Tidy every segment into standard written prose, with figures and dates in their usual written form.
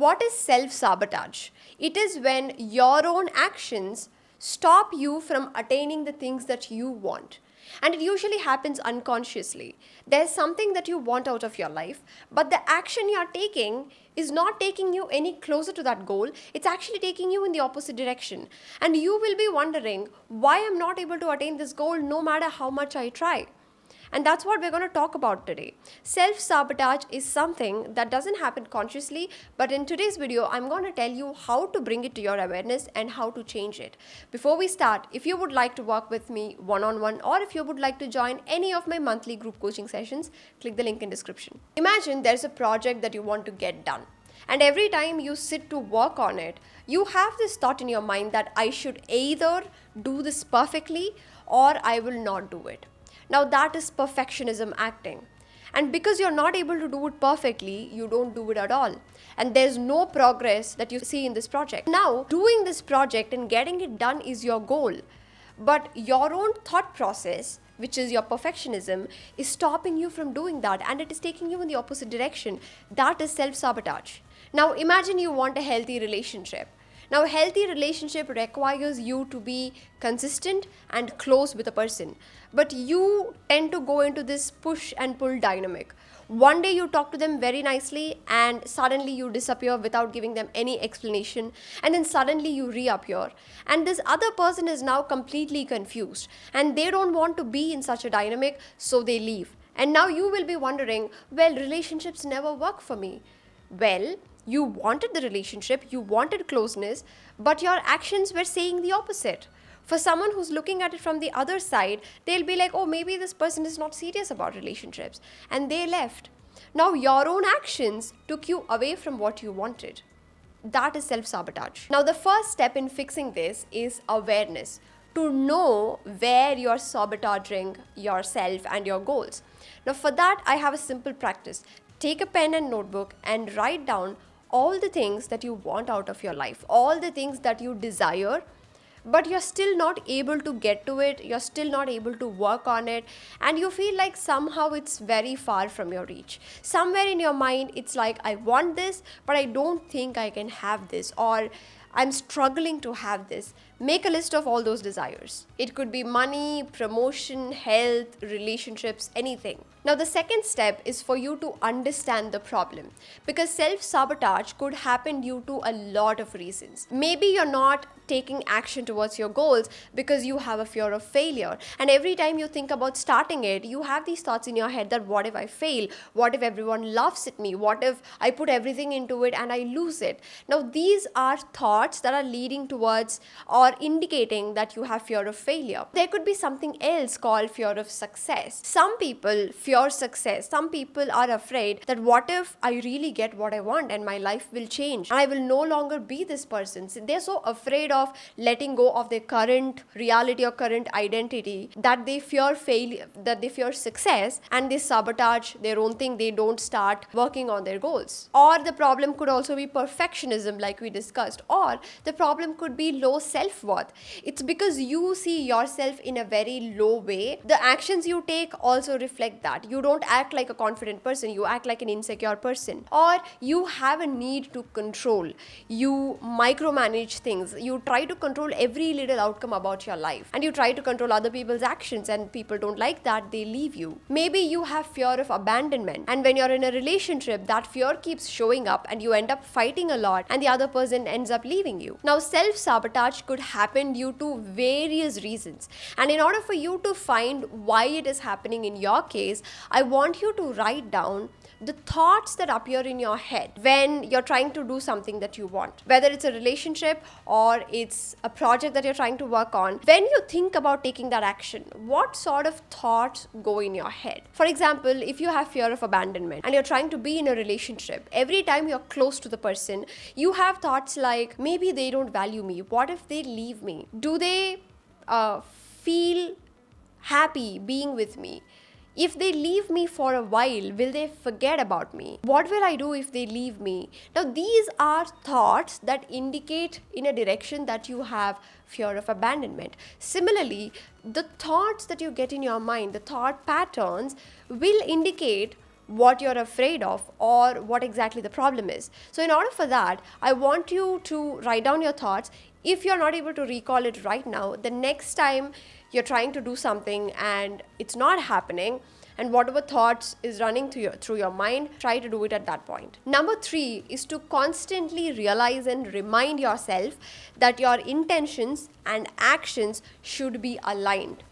what is self-sabotage? It is when your own actions stop you from attaining the things that you want. And it usually happens unconsciously. There's something that you want out of your life, but the action you're taking is not taking you any closer to that goal. It's actually taking you in the opposite direction. And you will be wondering why I'm not able to attain this goal no matter how much I try. And that's what we're going to talk about today. Self-sabotage is something that doesn't happen consciously, but in today's video, I'm going to tell you how to bring it to your awareness and how to change it. Before we start, if you would like to work with me one-on-one, or if you would like to join any of my monthly group coaching sessions, click the link in description. Imagine there's a project that you want to get done. And every time you sit to work on it, you have this thought in your mind that I should either do this perfectly or I will not do it. Now that is perfectionism acting. And because you're not able to do it perfectly, you don't do it at all. And there's no progress that you see in this project. Now, doing this project and getting it done is your goal. But your own thought process, which is your perfectionism, is stopping you from doing that, and it is taking you in the opposite direction. That is self-sabotage. Now imagine you want a healthy relationship. Now, a healthy relationship requires you to be consistent and close with a person. But you tend to go into this push and pull dynamic. One day you talk to them very nicely and suddenly you disappear without giving them any explanation, and then suddenly you reappear. And this other person is now completely confused and they don't want to be in such a dynamic, so they leave. And now you will be wondering, well, relationships never work for me. Well, you wanted the relationship, you wanted closeness, but your actions were saying the opposite. For someone who's looking at it from the other side, they'll be like, oh, maybe this person is not serious about relationships. And they left. Now your own actions took you away from what you wanted. That is self-sabotage. Now the first step in fixing this is awareness. To know where you're sabotaging yourself and your goals. Now for that, I have a simple practice. Take a pen and notebook and write down all the things that you want out of your life, all the things that you desire, but you're still not able to get to it, you're still not able to work on it, and you feel like somehow it's very far from your reach. Somewhere in your mind, it's like, I want this, but I don't think I can have this, or I'm struggling to have this. Make a list of all those desires. It could be money, promotion, health, relationships, anything. Now the second step is for you to understand the problem, because self-sabotage could happen due to a lot of reasons. Maybe you're not taking action towards your goals because you have a fear of failure, and every time you think about starting it, you have these thoughts in your head that what if I fail? What if everyone laughs at me? What if I put everything into it and I lose it? Now these are thoughts that are leading towards or indicating that you have fear of failure. There could be something else called fear of success. Some people fear success. Some people are afraid that what if I really get what I want and my life will change and I will no longer be this person. So they're so afraid of letting go of their current reality or current identity that they fear failure, that they fear success, and they sabotage their own thing. They don't start working on their goals. Or the problem could also be perfectionism, like we discussed, or the problem could be low self-worth. It's because you see yourself in a very low way. The actions you take also reflect that. You don't act like a confident person, you act like an insecure person. Or you have a need to control. You micromanage things. You try to control every little outcome about your life. And you try to control other people's actions, and people don't like that, they leave you. Maybe you have fear of abandonment. And when you're in a relationship, that fear keeps showing up and you end up fighting a lot and the other person ends up leaving you. Now self-sabotage could happen due to various reasons. And in order for you to find why it is happening in your case, I want you to write down the thoughts that appear in your head when you're trying to do something that you want. Whether it's a relationship or it's a project that you're trying to work on, when you think about taking that action, what sort of thoughts go in your head? For example, if you have fear of abandonment and you're trying to be in a relationship, every time you're close to the person, you have thoughts like, maybe they don't value me. What if they leave me? Do they feel happy being with me? If they leave me for a while, will they forget about me? What will I do if they leave me? Now, these are thoughts that indicate in a direction that you have fear of abandonment. Similarly, the thoughts that you get in your mind, the thought patterns, will indicate what you're afraid of, or what exactly the problem is. So, in order for that, I want you to write down your thoughts. If you're not able to recall it right now, the next time you're trying to do something and it's not happening, and whatever thoughts is running through your mind, try to do it at that point. Number 3 is to constantly realize and remind yourself that your intentions and actions should be aligned.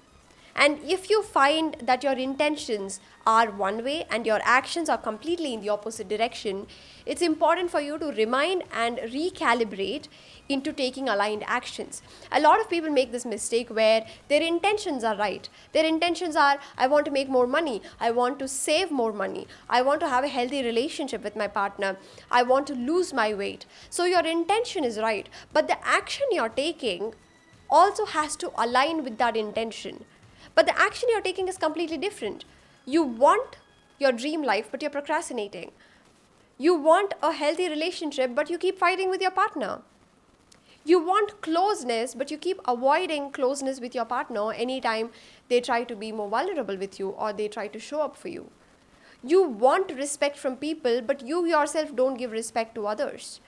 And if you find that your intentions are one way and your actions are completely in the opposite direction, it's important for you to remind and recalibrate into taking aligned actions. A lot of people make this mistake where their intentions are right. Their intentions are, I want to make more money, I want to save more money, I want to have a healthy relationship with my partner, I want to lose my weight. So your intention is right, but the action you're taking also has to align with that intention. But the action you're taking is completely different. You want your dream life, but you're procrastinating. You want a healthy relationship, but you keep fighting with your partner. You want closeness, but you keep avoiding closeness with your partner anytime they try to be more vulnerable with you or they try to show up for you. You want respect from people, but you yourself don't give respect to others.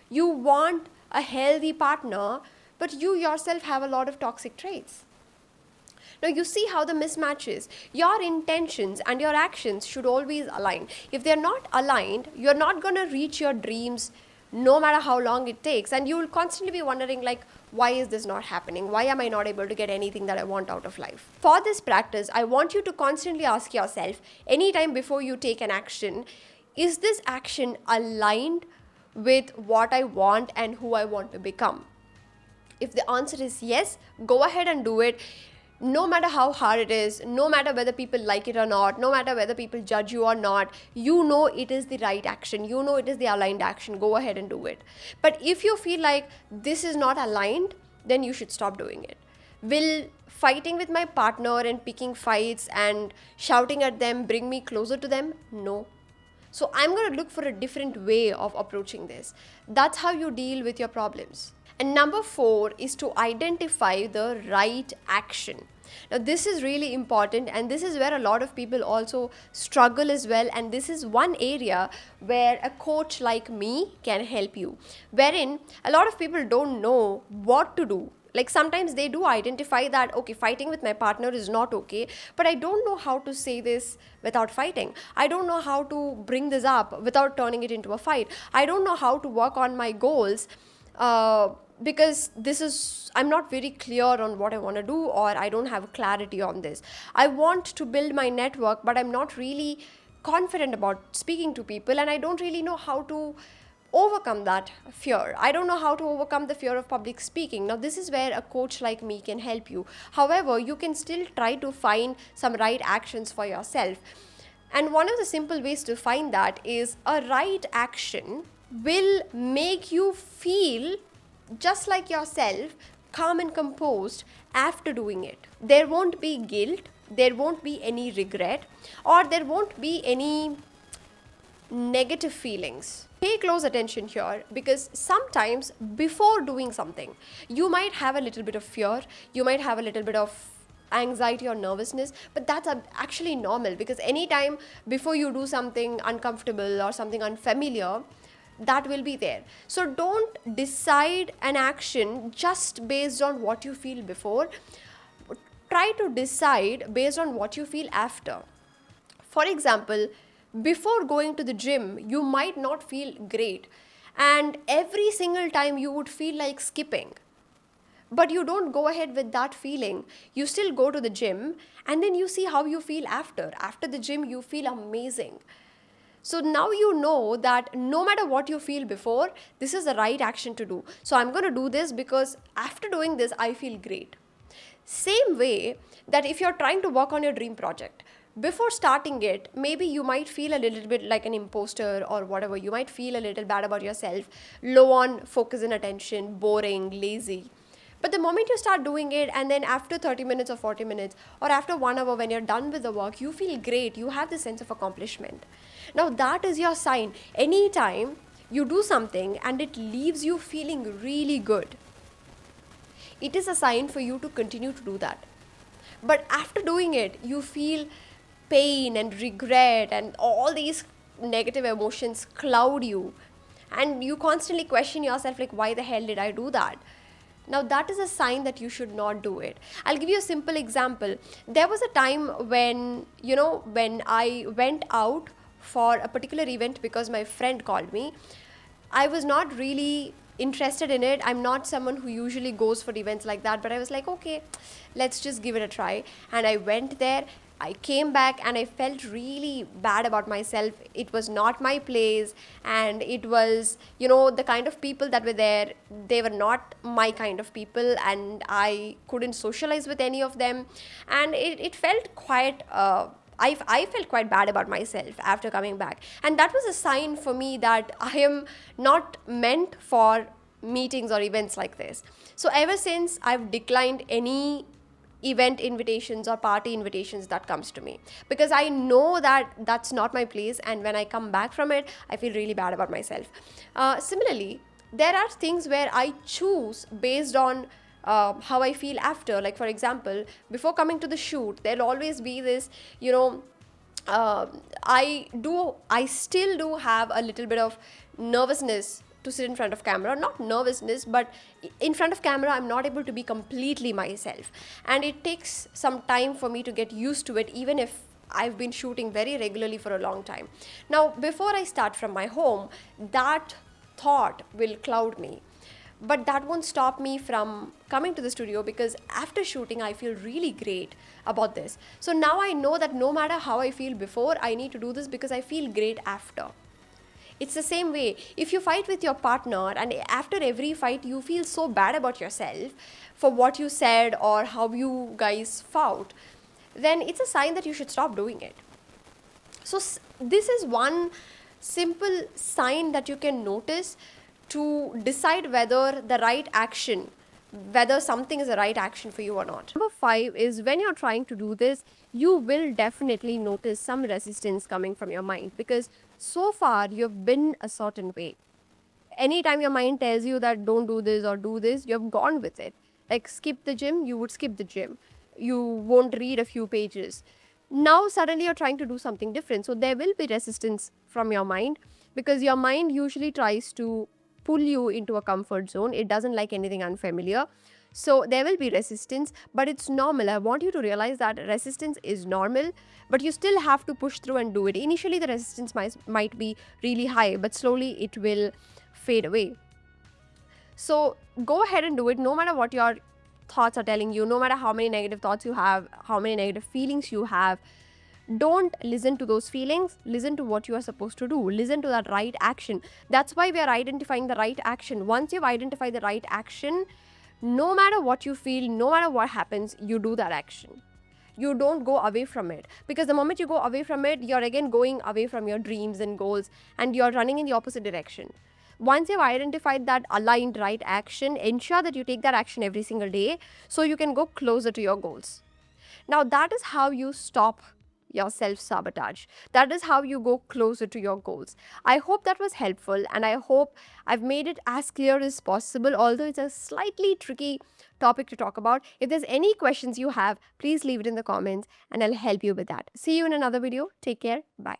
You want a healthy partner, but you yourself have a lot of toxic traits. Now, you see how the mismatch is. Your intentions and your actions should always align. If they're not aligned, you're not going to reach your dreams no matter how long it takes. And you will constantly be wondering, like, why is this not happening? Why am I not able to get anything that I want out of life? For this practice, I want you to constantly ask yourself, anytime before you take an action, is this action aligned with what I want and who I want to become? If the answer is yes, go ahead and do it. No matter how hard it is, no matter whether people like it or not, no matter whether people judge you or not, you know it is the right action, you know it is the aligned action, go ahead and do it. But if you feel like this is not aligned, then you should stop doing it. Will fighting with my partner and picking fights and shouting at them bring me closer to them? No. So I'm going to look for a different way of approaching this. That's how you deal with your problems. And number 4 is to identify the right action. Now, this is really important, and this is where a lot of people also struggle as well. And this is one area where a coach like me can help you, wherein a lot of people don't know what to do. Like, sometimes they do identify that, okay, fighting with my partner is not okay, but I don't know how to say this without fighting. I don't know how to bring this up without turning it into a fight. I don't know how to work on my goals because I'm not very clear on what I want to do, or I don't have clarity on this. I want to build my network, but I'm not really confident about speaking to people, and I don't really know how to overcome that fear. I don't know how to overcome the fear of public speaking. Now, this is where a coach like me can help you. However, you can still try to find some right actions for yourself. And one of the simple ways to find that is a right action will make you feel just like yourself, calm and composed after doing it. There won't be guilt, there won't be any regret, or there won't be any negative feelings. Pay close attention here, because sometimes before doing something, you might have a little bit of fear, you might have a little bit of anxiety or nervousness, but that's actually normal, because anytime before you do something uncomfortable or something unfamiliar, that will be there. So don't decide an action just based on what you feel before. Try to decide based on what you feel after. For example, before going to the gym, you might not feel great, and every single time you would feel like skipping. But you don't go ahead with that feeling. You still go to the gym, and then you see how you feel after. After the gym, you feel amazing. So now you know that no matter what you feel before, this is the right action to do. So I'm going to do this because after doing this, I feel great. Same way that if you're trying to work on your dream project, before starting it, maybe you might feel a little bit like an imposter or whatever. You might feel a little bad about yourself, low on focus and attention, boring, lazy. But the moment you start doing it, and then after 30 minutes or 40 minutes, or after 1 hour when you're done with the work, you feel great. You have this sense of accomplishment. Now that is your sign. Anytime you do something and it leaves you feeling really good, it is a sign for you to continue to do that. But after doing it, you feel pain and regret and all these negative emotions cloud you, and you constantly question yourself like, why the hell did I do that? Now that is a sign that you should not do it. I'll give you a simple example. There was a time when, when I went out for a particular event because my friend called me. I was not really interested in it. I'm not someone who usually goes for events like that, but I was like, okay, let's just give it a try. And I went there. I came back and I felt really bad about myself. It was not my place, and it was, the kind of people that were there, they were not my kind of people, and I couldn't socialize with any of them. And it felt quite I felt quite bad about myself after coming back. And that was a sign for me that I am not meant for meetings or events like this. So ever since, I've declined any event invitations or party invitations that comes to me, because I know that that's not my place, and when I come back from it, I feel really bad about myself. Similarly, there are things where I choose based on how I feel after. Like, for example, before coming to the shoot, there'll always be this, uh, I still do have a little bit of nervousness to sit in front of camera. Not nervousness, but in front of camera, I'm not able to be completely myself. And it takes some time for me to get used to it, even if I've been shooting very regularly for a long time. Now, before I start from my home, that thought will cloud me. But that won't stop me from coming to the studio, because after shooting, I feel really great about this. So now I know that no matter how I feel before, I need to do this because I feel great after. It's the same way. If you fight with your partner and after every fight you feel so bad about yourself for what you said or how you guys fought, then it's a sign that you should stop doing it. So, this is one simple sign that you can notice to decide whether something is the right action for you or not. Number 5 is, when you're trying to do this, you will definitely notice some resistance coming from your mind, because so far you've been a certain way. Anytime your mind tells you that don't do this or do this, you've gone with it. Like, skip the gym, you would skip the gym. You won't read a few pages. Now suddenly you're trying to do something different. So there will be resistance from your mind, because your mind usually tries to pull you into a comfort zone. It doesn't like anything unfamiliar. So there will be resistance, but it's normal. I want you to realize that resistance is normal, but you still have to push through and do it. Initially, the resistance might be really high, but slowly it will fade away. So go ahead and do it, no matter what your thoughts are telling you, no matter how many negative thoughts you have, how many negative feelings you have. Don't listen to those feelings. Listen to what you are supposed to do. Listen to that right action. That's why we are identifying the right action. Once you've identified the right action, no matter what you feel, no matter what happens, you do that action. You don't go away from it, because the moment you go away from it, you're again going away from your dreams and goals, and you're running in the opposite direction. Once you've identified that aligned right action, ensure that you take that action every single day so you can go closer to your goals. Now, that is how you stop your self-sabotage. That is how you go closer to your goals. I hope that was helpful, and I hope I've made it as clear as possible, although it's a slightly tricky topic to talk about. If there's any questions you have, please leave it in the comments and I'll help you with that. See you in another video. Take care. Bye.